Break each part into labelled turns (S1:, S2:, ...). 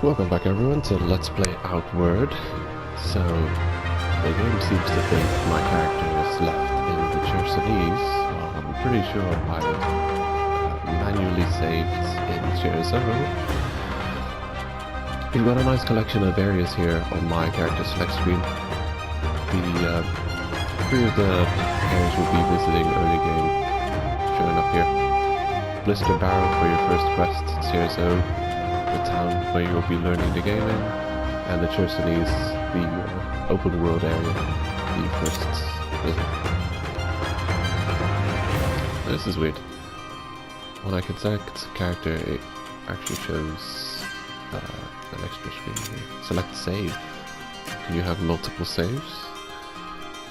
S1: Welcome back everyone to Let's Play Outward. So, the game seems to think my character is left in the Chersonese. Well, I'm pretty sure I manually saved in Cherso. We've got a nice collection of areas here on my character select screen. The three of the areas we'll be visiting early game, showing up here. Blister Barrow for your first quest, Cherso, the town where you'll be learning the game in, and the Chersonese, the open world area, the first visit. This is weird. When I can select character, it actually shows an extra screen here. Select save. Can you have multiple saves?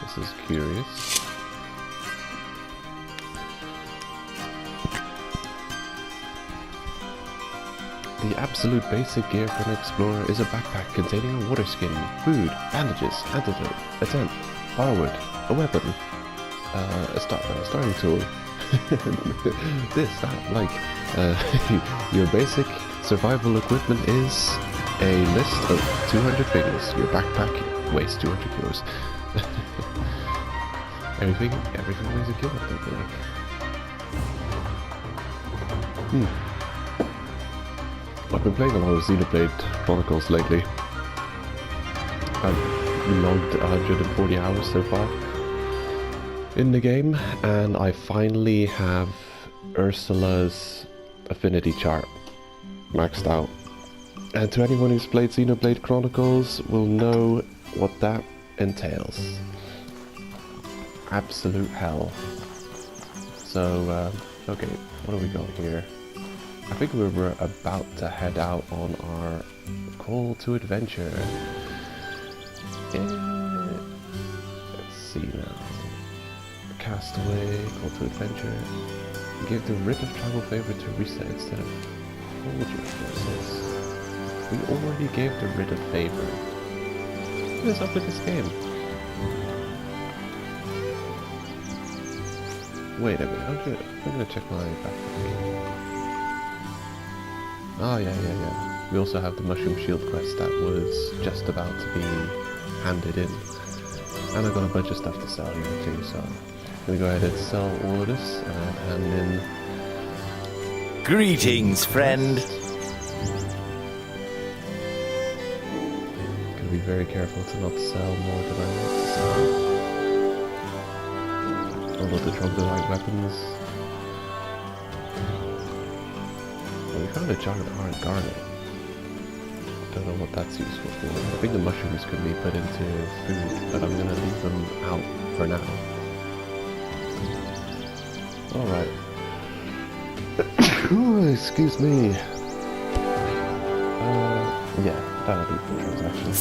S1: This is curious. The absolute basic gear for an explorer is a backpack containing a water skin, food, bandages, antidote, a tent, firewood, a weapon, a starting tool. Your basic survival equipment is a list of 200 things. Your backpack weighs 200 kilos. everything weighs a kilo, I think. I've been playing a lot of Xenoblade Chronicles lately. I've logged 140 hours so far in the game, and I finally have Ursula's affinity chart maxed out. And to anyone who's played Xenoblade Chronicles will know what that entails. Absolute hell. So, okay, what do we got here? I think we're about to head out on our call to adventure. Let's see now. Castaway, call to adventure. Give the writ of travel favor to Rissa instead of hold your forces. We already gave the writ of favor. What is up with this game? Wait a minute, I'm gonna check my backpack. Oh yeah. We also have the Mushroom Shield quest that was just about to be handed in. And I've got a bunch of stuff to sell here too, so I'm gonna go ahead and sell all of this and hand in...
S2: Greetings, friend!
S1: Gotta be very careful to not sell more than I want to sell. Although the troglodyte weapons... We found a giant iron garnet. Don't know what that's useful for. I think the mushrooms can be put into food, but I'm gonna leave them out for now. Alright. Excuse me. Yeah, that'll be the transaction.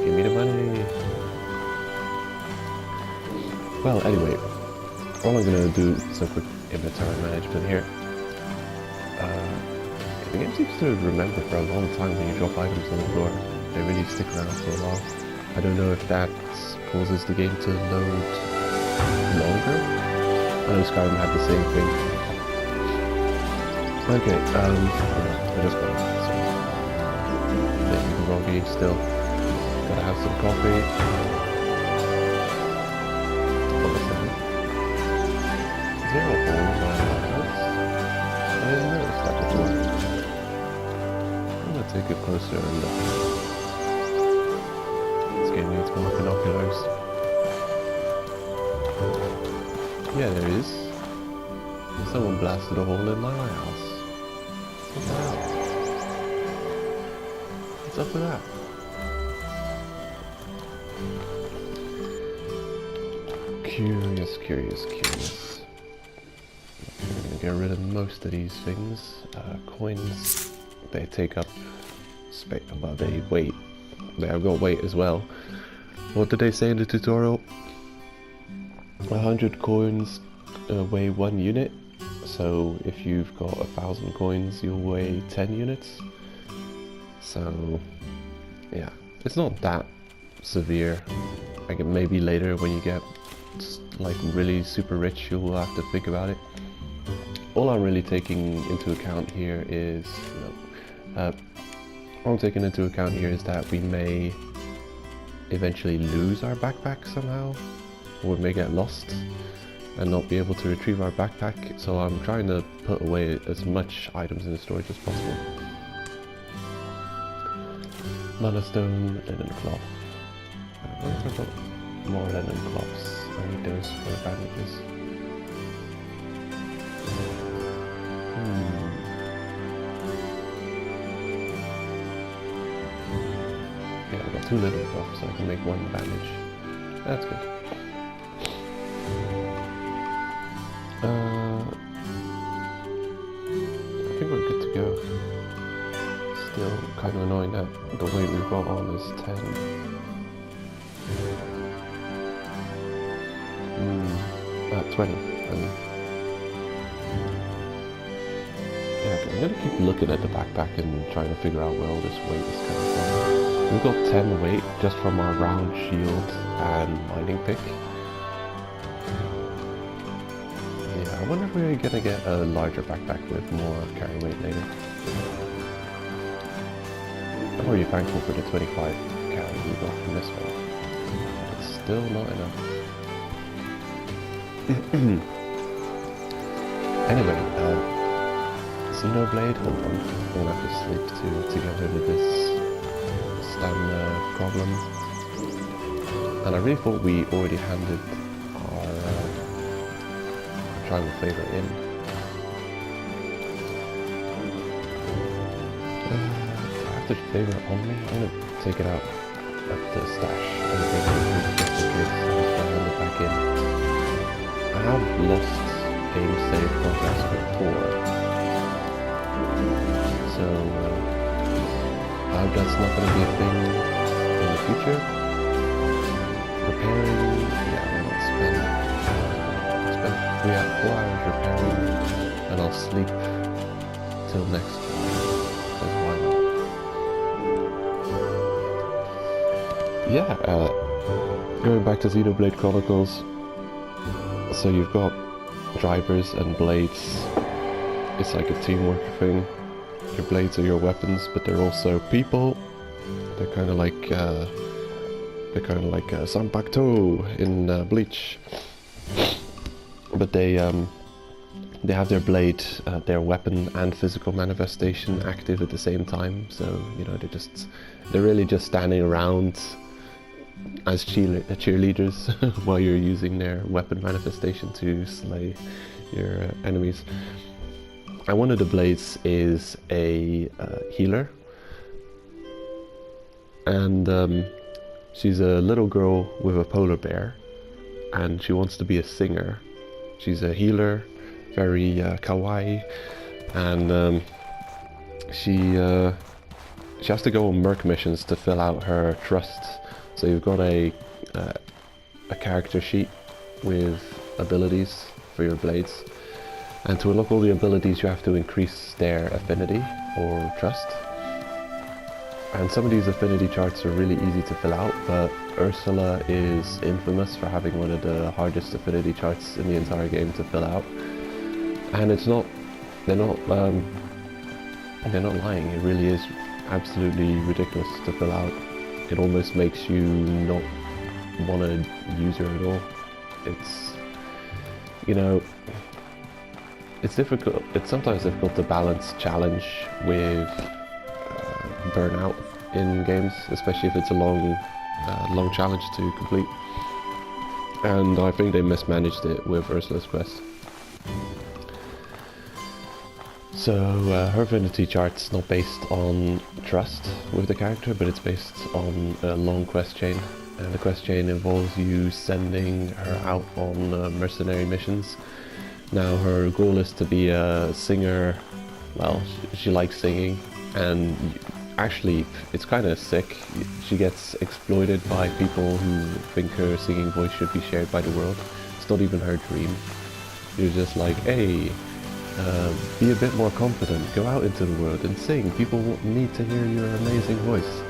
S1: Give me the money. Well, anyway, all I'm gonna do is a quick inventory management here. The game seems to remember for a long time when you drop items on the floor. They really stick around for a while. I don't know if that causes the game to load longer. I know Skyrim had the same thing. Okay, I just got maybe groggy still. Gotta have some coffee. What was that? Is there a hole in my house? I didn't notice that before. Take a closer look. This game needs more binoculars. Yeah, there is. Someone blasted a hole in my house. What the hell? What's up with that? Curious. I'm gonna get rid of most of these things. Coins. They take up space, well, they weight. They have got weight as well. What did they say in the tutorial? 100 coins weigh 1 unit. So if you've got 1,000 coins, you'll weigh 10 units. So yeah, it's not that severe. Like maybe later when you get like really super rich, you'll have to think about it. All I'm really taking into account here is, What I'm taking into account here is that we may eventually lose our backpack somehow, or we may get lost and not be able to retrieve our backpack, so I'm trying to put away as much items in the storage as possible. Monostone, linen cloth. I wonder if I've got more linen cloths. I need those for bandages. Yeah, I've got 2 linen cloths, so I can make 1 bandage. That's good. I think we're good to go. Still kind of annoying that the weight we brought on is 10. 20. Yeah, I'm gonna keep looking at the backpack and trying to figure out where all this weight is coming from. We've got 10 weight just from our round shield and mining pick. Yeah, I wonder if we're gonna get a larger backpack with more carry weight later. I'm already thankful for the 25 carry we got from this one. But it's still not enough. Anyway, Xenoblade, hold on, I'm gonna have to sleep to get rid of this stamina problem. And I really thought we already handed our tribal flavor in. I have the flavor on me. I'm gonna take it out at the stash and bring it just in case I just hand it back in. I have lost game save progress before, so I hope that's not going to be a thing in the future. Repairing, yeah, I'm going to spend 4 hours repairing, and I'll sleep till next time, because why not? Yeah, going back to Xenoblade Chronicles. So you've got drivers and blades. It's like a teamwork thing. Your blades are your weapons, but they're also people. They're kind of like Sanpakto in Bleach. But they have their blade, their weapon and physical manifestation active at the same time. So you know they're really just standing around as cheerleaders while you're using their weapon manifestation to slay your enemies. And one of the blades is a healer, and she's a little girl with a polar bear, and she wants to be a singer. She's a healer, very kawaii, and she has to go on merc missions to fill out her trust. So you've got a character sheet with abilities for your blades, and to unlock all the abilities you have to increase their affinity or trust. And some of these affinity charts are really easy to fill out, but Ursula is infamous for having one of the hardest affinity charts in the entire game to fill out. And they're not lying, it really is absolutely ridiculous to fill out. It almost makes you not want to use her at all. It's, you know, it's difficult. It's sometimes difficult to balance challenge with burnout in games, especially if it's a long challenge to complete. And I think they mismanaged it with Ursula's quest. So her affinity chart's not based on trust with the character, but it's based on a long quest chain. And the quest chain involves you sending her out on mercenary missions. Now her goal is to be a singer. Well, she likes singing, and actually it's kind of sick. She gets exploited by people who think her singing voice should be shared by the world. It's not even her dream. You're just like, hey, be a bit more confident, go out into the world and sing. People need to hear your amazing voice.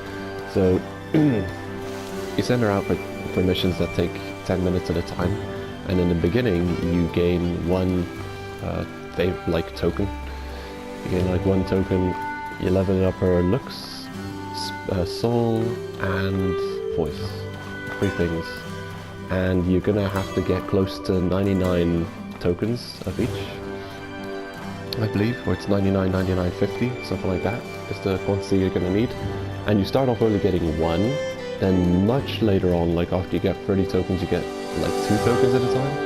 S1: So you send her out for missions that take 10 minutes at a time, and in the beginning you gain one token. You gain like one token You level up her looks, soul, and voice. 3 things. And you're gonna have to get close to 99 tokens of each, I believe, or it's 99, 99, 50, something like that is the quantity you're gonna need. And you start off only getting 1, then much later on, like after you get 30 tokens, you get like 2 tokens at a time,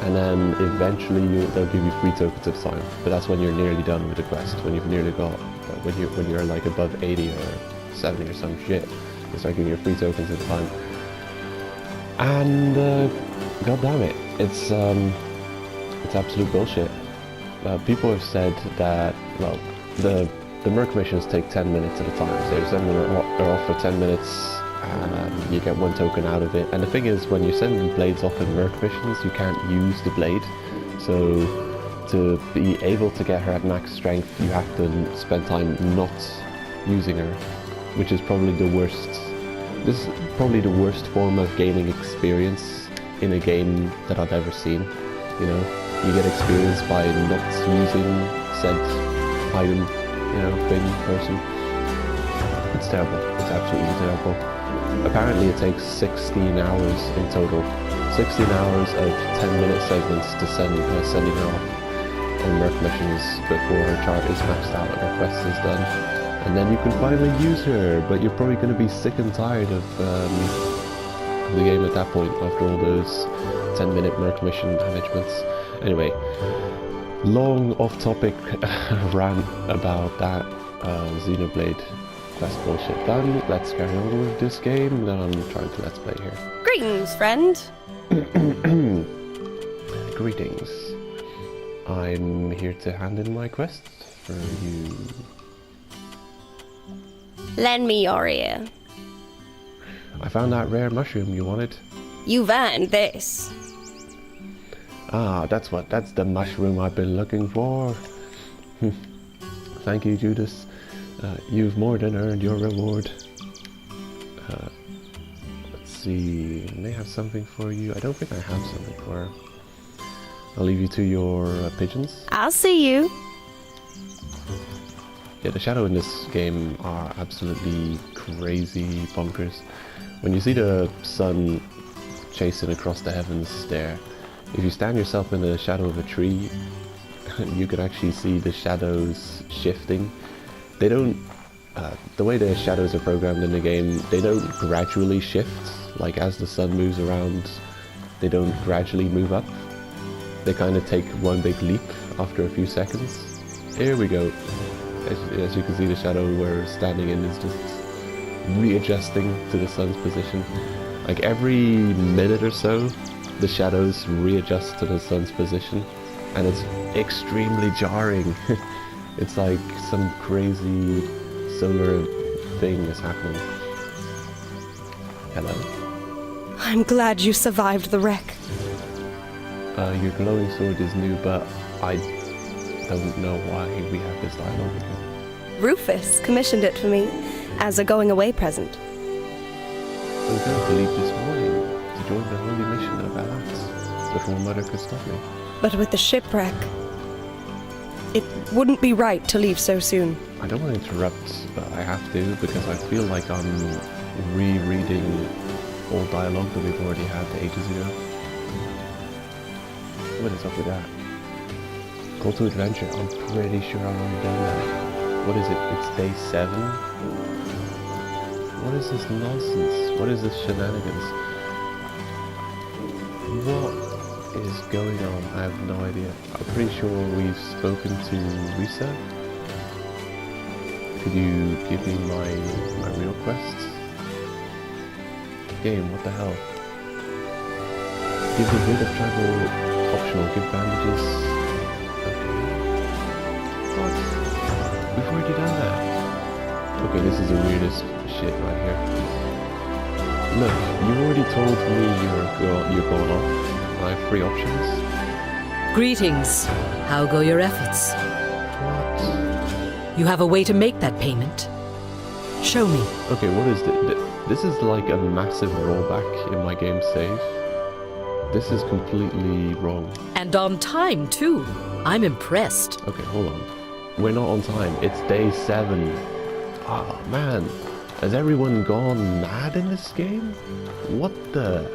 S1: and then eventually they'll give you 3 tokens at a time. But that's when you're nearly done with the quest, when you've nearly got, when you're like above 80 or 70 or some shit, they start giving you 3 tokens at a time. And god damn it, it's absolute bullshit. People have said that, well, the merc missions take 10 minutes at a time. So some of them are off for 10 minutes, and you get 1 token out of it. And the thing is, when you're sending blades off in merc missions, you can't use the blade. So to be able to get her at max strength, you have to spend time not using her, which is probably the worst. This is probably the worst form of gaining experience in a game that I've ever seen. You know, you get experience by not using said item, you know, thing, person. It's terrible. It's absolutely terrible. Apparently it takes 16 hours in total. 16 hours of 10-minute segments to sending her off in merc missions before her chart is maxed out and her quest is done. And then you can finally use her, but you're probably going to be sick and tired of the game at that point after all those 10-minute merc mission managements. Anyway, long off-topic rant about that Xenoblade quest bullshit done. Let's carry on with this game that I'm trying to let's play here.
S2: Greetings, friend.
S1: Greetings. I'm here to hand in my quest for you.
S2: Lend me your ear.
S1: I found that rare mushroom you wanted.
S2: You've earned this.
S1: Ah, that's the mushroom I've been looking for. Thank you, Judas. You've more than earned your reward. Let's see, I may have something for you. I don't think I have something for her. I'll leave you to your pigeons.
S2: I'll see you.
S1: Yeah, the shadow in this game are absolutely crazy bonkers. When you see the sun chasing across the heavens there, if you stand yourself in the shadow of a tree, you can actually see the shadows shifting. They don't, the way the shadows are programmed in the game, they don't gradually shift, like as the sun moves around, they don't gradually move up. They kind of take one big leap after a few seconds. Here we go. As you can see, the shadow we're standing in is just readjusting to the sun's position. Like every minute or so, the shadows readjust to the sun's position, and it's extremely jarring. It's like some crazy solar thing is happening. Hello?
S2: I'm glad you survived the wreck.
S1: Your glowing sword is new, but I don't know why we have this dialogue with you.
S2: Rufus commissioned it for me as a going-away present.
S1: I was going to leave this morning to join the holy mission of Alats before Mother could stop me.
S2: But with the shipwreck, it wouldn't be right to leave so soon.
S1: I don't want to interrupt, but I have to because I feel like I'm rereading old dialogue that we've already had ages ago. What is up with that? Call to adventure. I'm pretty sure I've already done that. What is it? It's day 7? What is this nonsense? What is this shenanigans? What is going on? I have no idea. I'm pretty sure we've spoken to Rissa. Could you give me my real quests? Game, what the hell? Give a bit of travel optional, give bandages. Okay. What? We've already done that. Okay, this is the weirdest shit right here. Look, you already told me you're going off. I have 3 options.
S3: Greetings. How go your efforts?
S1: What?
S3: You have a way to make that payment. Show me.
S1: Okay, what is this? This is like a massive rollback in my game save. This is completely wrong.
S3: And on time, too. I'm impressed.
S1: Okay, hold on. we're not on time. It's day 7. Oh man, has everyone gone mad in this game? What the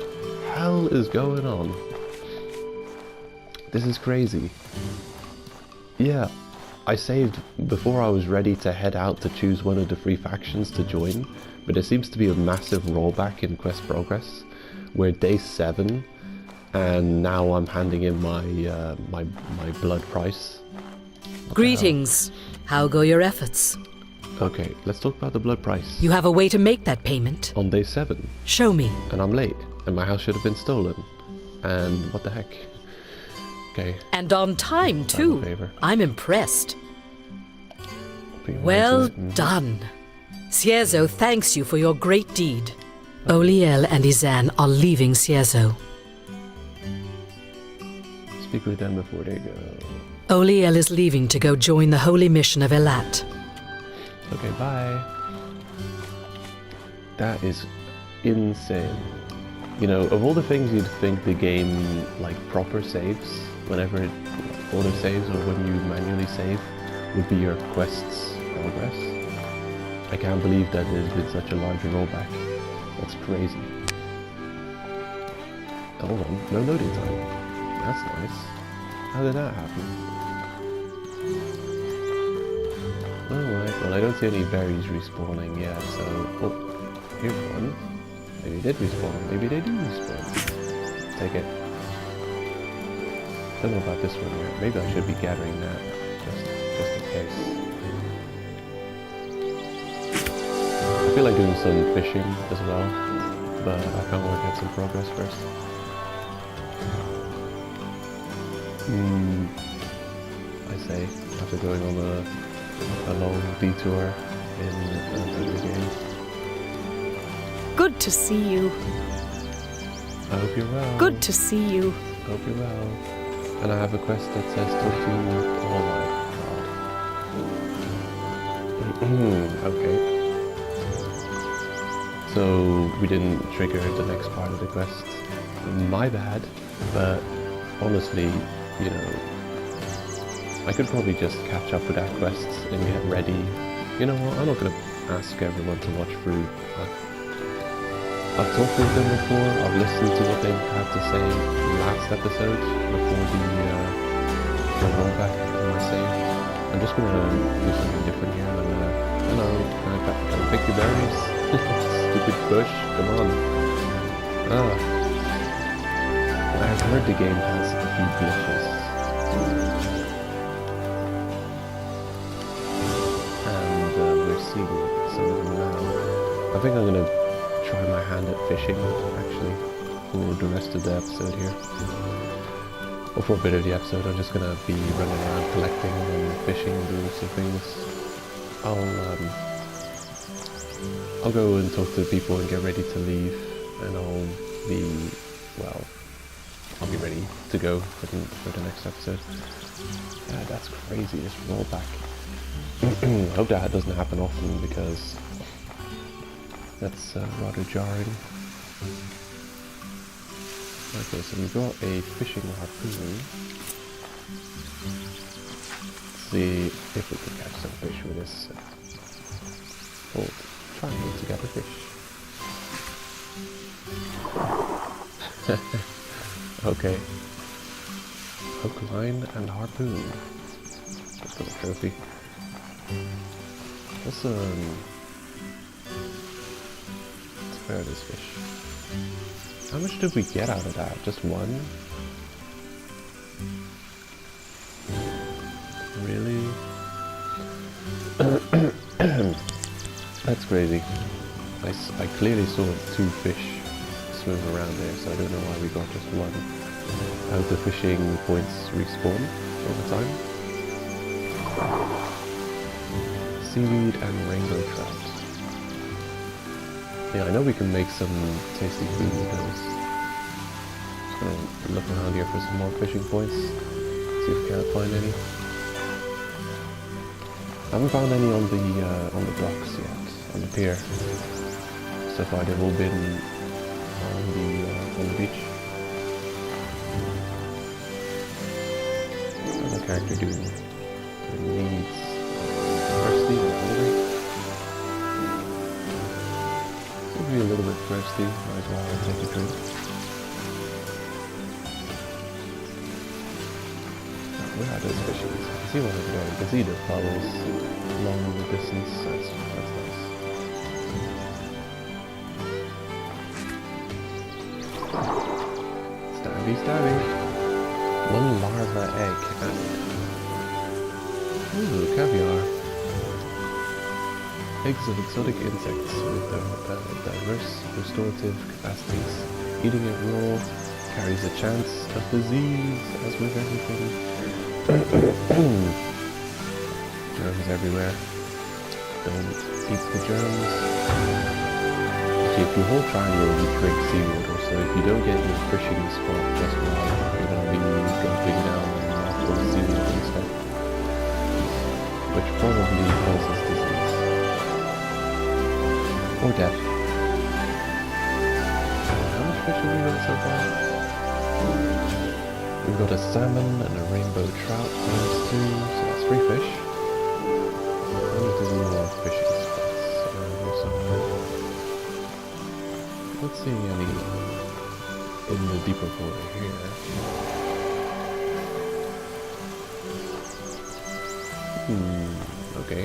S1: hell is going on? This is crazy. Yeah, I saved before I was ready to head out to choose one of the 3 factions to join, but there seems to be a massive rollback in quest progress. We're day 7, and now I'm handing in my my blood price.
S3: Greetings. How go your efforts?
S1: Okay, let's talk about the blood price.
S3: You have a way to make that payment.
S1: On day 7,
S3: Show me.
S1: and I'm late, and my house should have been stolen. And what the heck? Okay.
S3: And on time, too.
S1: Favor.
S3: I'm impressed.
S1: Be
S3: Well
S1: wise in it.
S3: done. Ciezo thanks you for your great deed. Oliel and Izan are leaving Ciezo.
S1: Speak with them before they go.
S3: Oliel is leaving to go join the holy mission of Elat.
S1: Okay, bye. That is insane. You know, of all the things you'd think the game, like, proper saves, whenever it auto-saves or when you manually save, would be your quest's progress. I can't believe that there's been such a large rollback. That's crazy. Hold on, no loading time. That's nice. How did that happen? Alright, well I don't see any berries respawning yet, so... Oh, here's one. Maybe they did respawn, maybe they do respawn. Take it. Don't know about this one yet. Maybe I should be gathering that, just in case. I feel like doing some fishing as well, but I kind of want to get some progress first. I say, after going on a long detour in the game.
S2: Good to see you.
S1: I hope you're well.
S2: Good to see you.
S1: I hope you're well. And I have a quest that says talk to you. Oh my god. Okay. So we didn't trigger the next part of the quest. My bad. But honestly, you know, I could probably just catch up with that quest and get ready. You know what, I'm not gonna ask everyone to watch through. I've talked with them before, I've listened to what they've had to say last episode before the rollback on my save. I'm just gonna do something different here. I'm gonna, hello, can I pick your berries? Stupid bush, come on. I've heard the game has a few glitches. And we're seeing some of them now. I think I'm gonna try my hand at fishing, actually, for the rest of the episode here. Or for a bit of the episode, I'm just gonna be running around collecting and fishing and doing some things. I'll go and talk to people and get ready to leave, and I'll be ready to go for the next episode. Yeah, that's crazy, this rollback. I hope that doesn't happen often, because that's rather jarring. Okay, so we've got a fishing harpoon. Let's see if we can catch some fish with this. Hold triangle to get a fish. Okay. Hook, line, and harpoon. Let's go trophy. Let's spare this fish. How much did we get out of that? Just one? Really? That's crazy. I clearly saw 2 fish swim around there, so I don't know why we got just one. I hope the fishing points respawn over time. Seaweed and rainbow trout. Yeah, I know we can make some tasty food with those. Just gonna look around here for some more fishing points. See if we can't find any. I haven't found any on the docks yet, on the pier. So far they've all been on the beach. How's the character doing? Needs thirsty or hungry. Seem to be a little bit thirsty, might as well take a drink. Where are those fishes? I can see one over there. You can see the bubbles along in the distance. That's nice. Stabby. One larva egg. Ooh, caviar. Eggs of exotic insects with diverse restorative capacities. Eating it raw carries a chance of disease, as with everything. Germs everywhere. Don't eat the germs. Okay, if you hold triangle, you drink seawater, so if you don't get your fishing spot just right, you're gonna be dropping down and full of seawater and stuff. Which probably causes disease. Or death. How much fish have we got so far? We've got a salmon and a rainbow trout times 2, so that's 3 fish. And there's more fishing spots around somewhere. Let's see any in the deeper water here. Okay.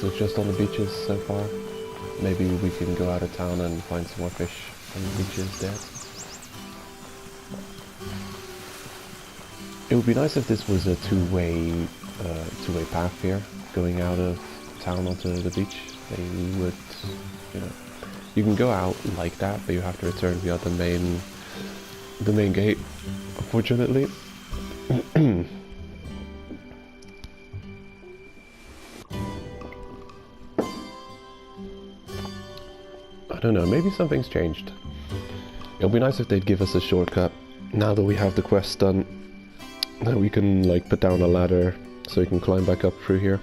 S1: So it's just on the beaches so far. Maybe we can go out of town and find some more fish on the beaches there. It would be nice if this was a two-way path here, going out of town onto the beach. They would, you can go out like that, but you have to return via the main gate, unfortunately. I don't know, maybe something's changed. It would be nice if they'd give us a shortcut, now that we have the quest done. Now we can put down a ladder so you can climb back up through here.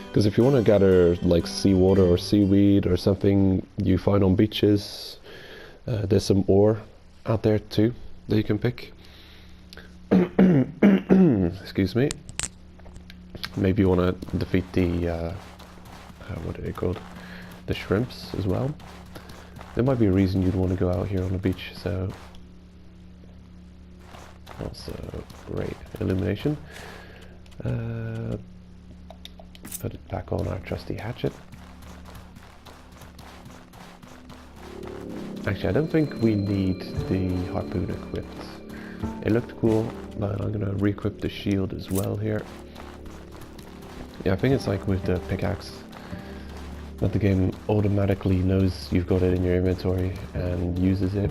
S1: Because if you want to gather seawater or seaweed or something you find on beaches, there's some ore out there too that you can pick. Excuse me. Maybe you want to defeat the what are they called? The shrimps as well. There might be a reason you'd want to go out here on the beach, so also great illumination. Put it back on our trusty hatchet. Actually, I don't think we need the harpoon equipped. It looked cool, but I'm gonna re-equip the shield as well here. Yeah, I think it's like with the pickaxe, that the game automatically knows you've got it in your inventory and uses it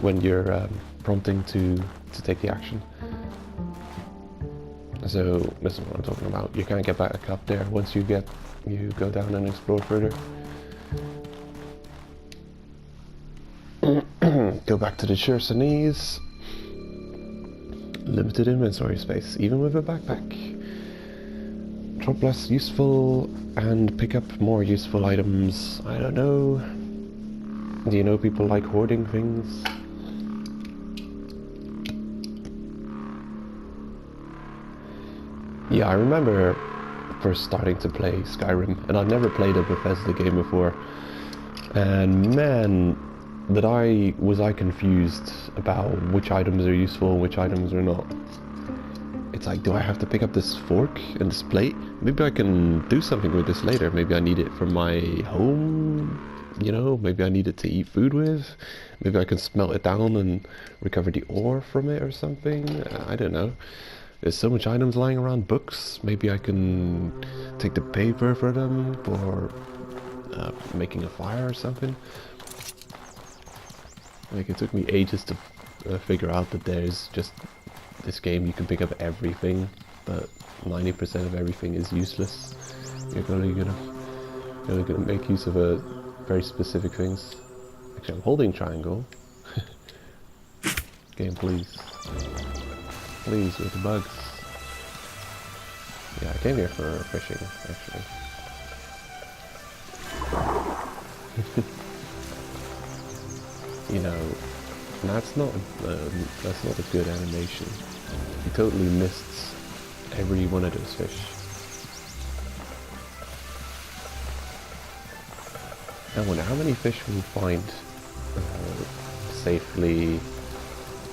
S1: when you're prompting to take the action. So this is what I'm talking about. You can't get back up there once you go down and explore further. Go back to the Chersonese. Limited inventory space, even with a backpack. Drop less useful and pick up more useful items. I don't know. Do you know people like hoarding things? Yeah, I remember first starting to play Skyrim, and I'd never played a Bethesda game before. And man, was I confused about which items are useful and which items are not. It's like, do I have to pick up this fork and this plate? Maybe I can do something with this later. Maybe I need it for my home, maybe I need it to eat food with. Maybe I can smelt it down and recover the ore from it or something. I don't know. There's so much items lying around, books. Maybe I can take the paper for them for making a fire or something. It took me ages to figure out that there's just this game you can pick up everything, but 90% of everything is useless. You're only gonna make use of very specific things. Actually, I'm holding triangle. Game, please. Please, with the bugs. Yeah, I came here for fishing, actually. that's not a good animation. You totally missed every one of those fish. I wonder how many fish we'll find safely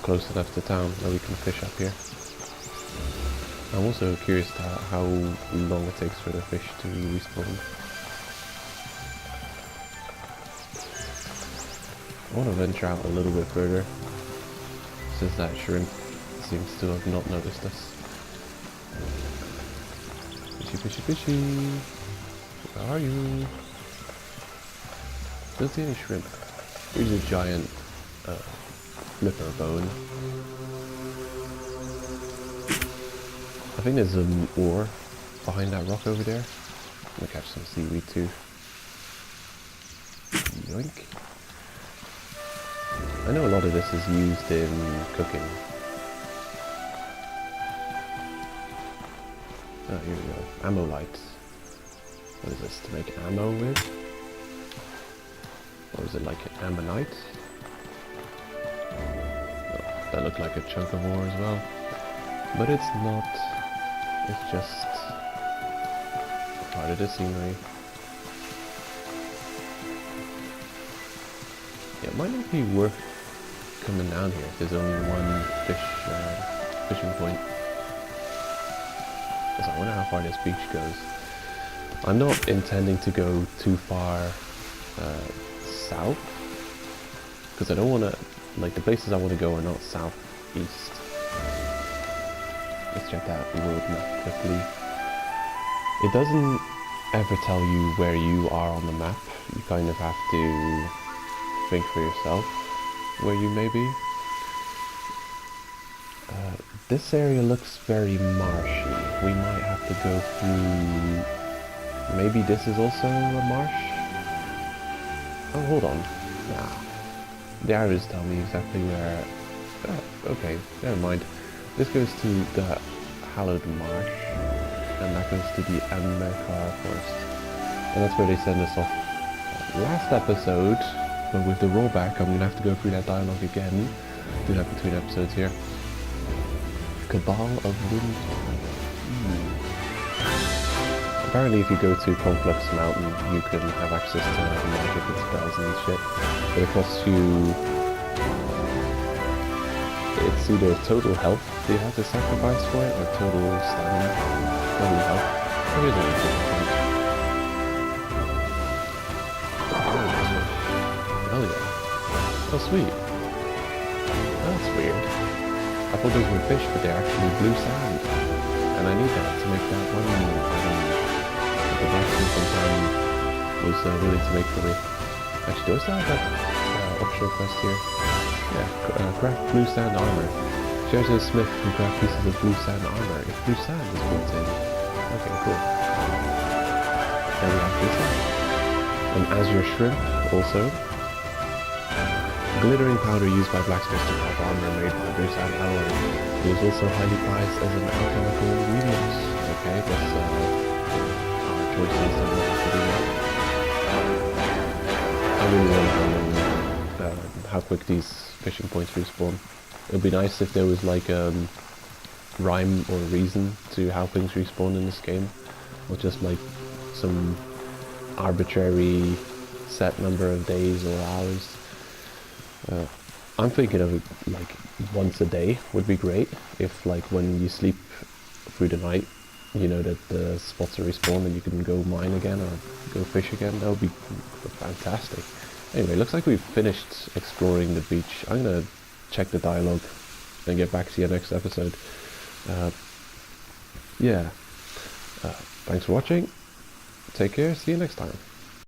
S1: close enough to town that we can fish up here. I'm also curious to how long it takes for the fish to respawn. I want to venture out a little bit further, since that shrimp seems to have not noticed us. Fishy, fishy, fishy! Where are you? Don't see any shrimp. Here's a giant flipper bone. I think there's an ore behind that rock over there. I'm gonna catch some seaweed too. Yoink. I know a lot of this is used in cooking. Oh, here we go. Ammo light. What is this? To make ammo with? Or is it like ammonite? Oh, that looked like a chunk of ore as well. But it's not. It's just part of the scenery. Yeah, it might not be worth coming down here if there's only one fishing point. So I wonder how far this beach goes. I'm not intending to go too far south, because I don't want to, like, the places I want to go are not southeast. Let's check out the road map quickly. It doesn't ever tell you where you are on the map. You kind of have to think for yourself where you may be. This area looks very marshy. We might have to go through... Maybe this is also a marsh? Oh, hold on. Nah. The arrows tell me exactly where... Oh, okay, never mind. This goes to the Hallowed Marsh, and that goes to the Americar Forest. And that's where they send us off. Last episode, but with the rollback, I'm gonna have to go through that dialogue again. Do that between episodes here. Cabal of Wind. Apparently if you go to Complex Mountain, you can have access to magic and spells and shit. But it costs you... it's either total health that you have to sacrifice for it, or total stamina. Total health. Oh, here's a different one. Oh yeah. Oh sweet. That's weird. I thought those were fish, but they're actually blue sand. And I need that to make that one item that the blacksmith sometime was willing to make for me. Actually, do I still have that optional quest here? Yeah, craft blue sand armor. Shares a smith can craft pieces of blue sand armor if blue sand is built in. Okay, cool. And we have blue sand. And as your shrimp, also. Glittering powder used by blacksmiths to craft armor made by blue sand alloy. It is also highly prized as an alchemical ingredient. Okay, that's our choices that we have to do now. I really want to know how quick these fishing points respawn. It would be nice if there was like a rhyme or reason to how things respawn in this game, or just like some arbitrary set number of days or hours. I'm thinking of it like once a day would be great. If like when you sleep through the night, you know that the spots are respawned and you can go mine again or go fish again. That would be fantastic. Anyway, looks like we've finished exploring the beach. I'm gonna check the dialogue and get back to you next episode. Yeah. Thanks for watching. Take care. See you next time.